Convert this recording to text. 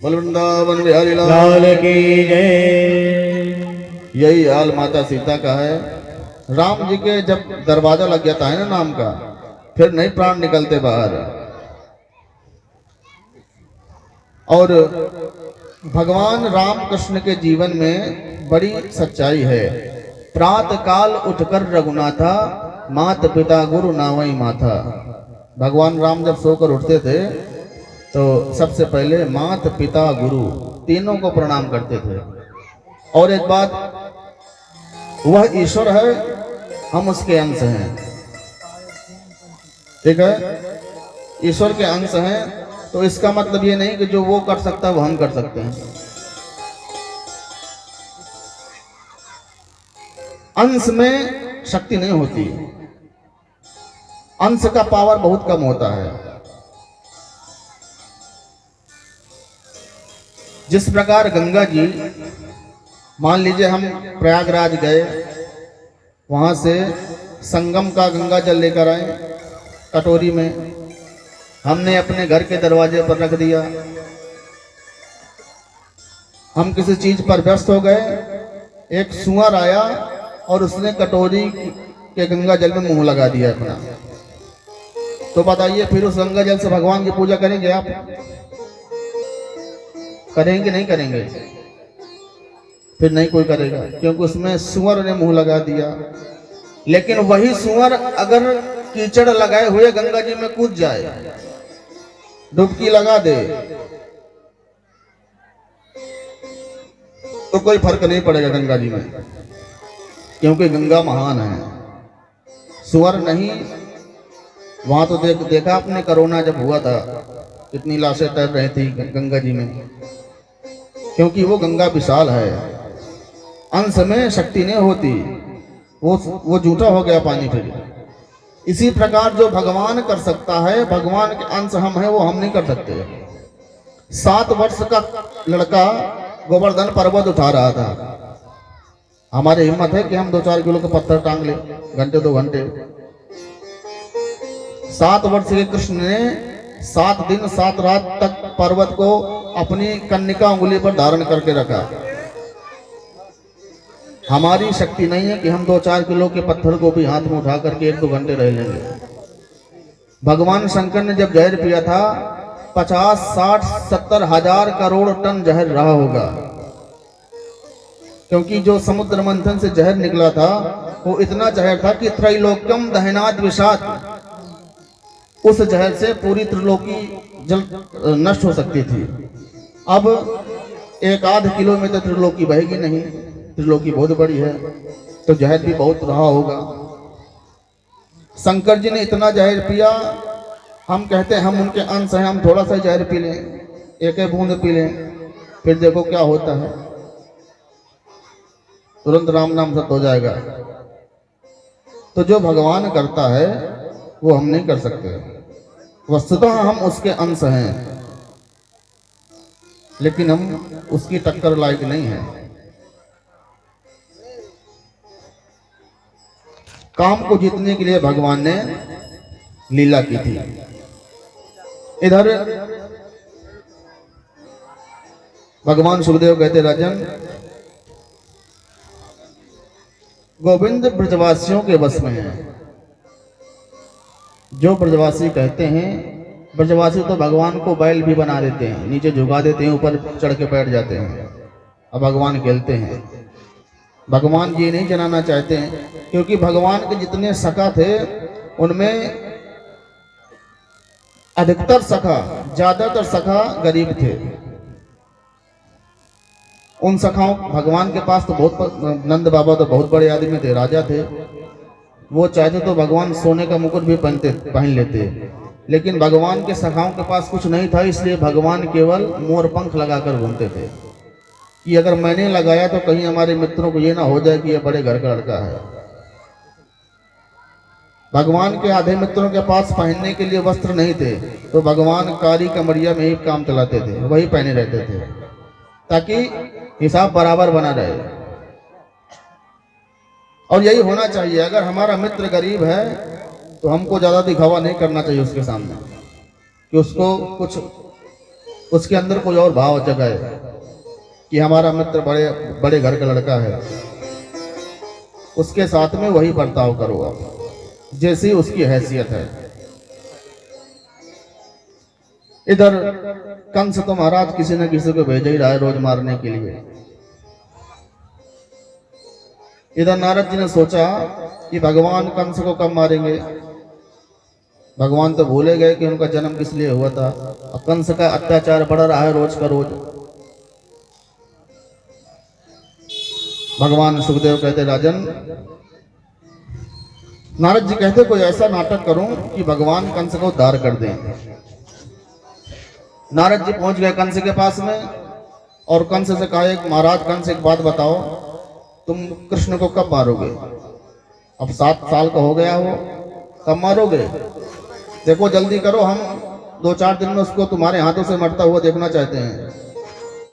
बोल वृंदावन बिहारी लाल की जय। यही हाल माता सीता का है। राम जी के जब दरवाजा लग जाता है ना नाम का, फिर नहीं प्राण निकलते बाहर। और भगवान राम कृष्ण के जीवन में बड़ी सच्चाई है। प्रातः काल उठकर रघुनाथा, मात पिता गुरु नावई माथा। भगवान राम जब सोकर उठते थे तो सबसे पहले मात पिता गुरु तीनों को प्रणाम करते थे। और एक बात, वह ईश्वर है, हम उसके अंश हैं। ठीक है, ईश्वर के अंश हैं, तो इसका मतलब ये नहीं कि जो वो कर सकता है वो हम कर सकते हैं। अंश में शक्ति नहीं होती, अंश का पावर बहुत कम होता है। जिस प्रकार गंगा जी, मान लीजिए हम प्रयागराज गए, वहां से संगम का गंगा जल लेकर आए कटोरी में, हमने अपने घर के दरवाजे पर रख दिया। हम किसी चीज पर व्यस्त हो गए, एक सुअर आया और उसने कटोरी के गंगा जल में मुंह लगा दिया अपना, तो बताइए फिर उस गंगा जल से भगवान की पूजा करेंगे आप? करेंगे नहीं करेंगे? फिर नहीं कोई करेगा, क्योंकि उसमें सुअर ने मुंह लगा दिया। लेकिन वही सुअर अगर कीचड़ लगाए हुए गंगा जी में कूद जाए, डुबकी लगा दे, तो कोई फर्क नहीं पड़ेगा गंगा जी में, क्योंकि गंगा महान है, सुअर नहीं। वहां तो देखा आपने कोरोना जब हुआ था, कितनी लाशें तैर रही थी गंगा जी में, क्योंकि वो गंगा विशाल है, अंश में शक्ति नहीं होती, वो झूठा हो गया पानी फिर। इसी प्रकार जो भगवान कर सकता है, भगवान के अंश हम हैं, वो हम नहीं कर सकते। 7 वर्ष का लड़का गोवर्धन पर्वत उठा रहा था, हमारी हिम्मत है कि हम 2-4 किलो का पत्थर टांग ले घंटे 2 घंटे। 7 वर्ष के कृष्ण ने 7 दिन 7 रात तक पर्वत को अपनी कन्निका उंगली पर धारण करके रखा। हमारी शक्ति नहीं है कि हम 2-4 किलो के पत्थर को भी हाथ में उठा करके 1-2 घंटे रह लेंगे। भगवान शंकर ने जब जहर पिया था, 50, 60, 70 हजार करोड़ टन जहर रहा होगा, क्योंकि जो समुद्र मंथन से जहर निकला था वो इतना जहर था कि त्रैलोक्यम दहनाद विषाद, उस जहर से पूरी त्रिलोकी जल नष्ट हो सकती थी। अब 1-8 किलोमीटर त्रिलोकी बहेगी नहीं, त्रिलोकी बहुत बड़ी है, तो जहर भी बहुत रहा होगा। शंकर जी ने इतना जहर पिया, हम कहते हैं हम उनके अंश हैं, हम थोड़ा सा जहर पी लें, 1 बूंद पी लें, फिर देखो क्या होता है, तुरंत राम नाम सत्य हो जाएगा। तो जो भगवान करता है वो हम नहीं कर सकते। वस्तुतः हम उसके अंश हैं, लेकिन हम उसकी टक्कर लायक नहीं है। काम को जीतने के लिए भगवान ने लीला की थी। इधर भगवान सुखदेव कहते, राजन गोविंद ब्रजवासियों के बस में है। जो ब्रजवासी कहते हैं, ब्रजवासी तो भगवान को बैल भी बना देते हैं, नीचे झुका देते हैं, ऊपर चढ़ के बैठ जाते हैं, अब भगवान खेलते हैं। भगवान ये नहीं जनाना चाहते हैं, क्योंकि भगवान के जितने सखा थे उनमें अधिकतर सखा, ज्यादातर सखा गरीब थे। उन सखाओं, भगवान के पास तो बहुत, नंद बाबा तो बहुत बड़े आदमी थे, राजा थे, वो चाहते तो भगवान सोने का मुकुट भी पहन लेते, लेकिन भगवान के सखाओं के पास कुछ नहीं था, इसलिए भगवान केवल मोर पंख लगाकर घूमते थे कि अगर मैंने लगाया तो कहीं हमारे मित्रों को ये ना हो जाए कि ये बड़े घर का लड़का है। भगवान के आधे मित्रों के पास पहनने के लिए वस्त्र नहीं थे, तो भगवान कारी कमरिया में ही काम चलाते थे, वही पहने रहते थे, ताकि हिसाब बराबर बना रहे। और यही होना चाहिए। अगर हमारा मित्र गरीब है तो हमको ज्यादा दिखावा नहीं करना चाहिए उसके सामने, कि उसको कुछ उसके अंदर कोई और भाव जगाए कि हमारा मित्र बड़े बड़े घर का लड़का है, उसके साथ में वही बर्ताव करो आप जैसी उसकी हैसियत है। इधर कंस तो महाराज किसी न किसी को भेज ही रहा है रोज मारने के लिए। इधर नारद जी ने सोचा कि भगवान कंस को कब मारेंगे। भगवान तो भूले गए कि उनका जन्म किस लिए हुआ था। अब कंस का अत्याचार बढ़ रहा है रोज का रोज। भगवान सुखदेव कहते राजन, नारद जी कहते कोई ऐसा नाटक करूं कि भगवान कंस को उद्धार कर दें। नारद जी पहुंच गए कंस के पास में और कंस से कहा, एक महाराज कंस एक बात बताओ, तुम कृष्ण को कब मारोगे? अब 7 साल का हो गया हो, कब मारोगे? देखो जल्दी करो, हम 2-4 दिन में उसको तुम्हारे हाथों से मरता हुआ देखना चाहते हैं।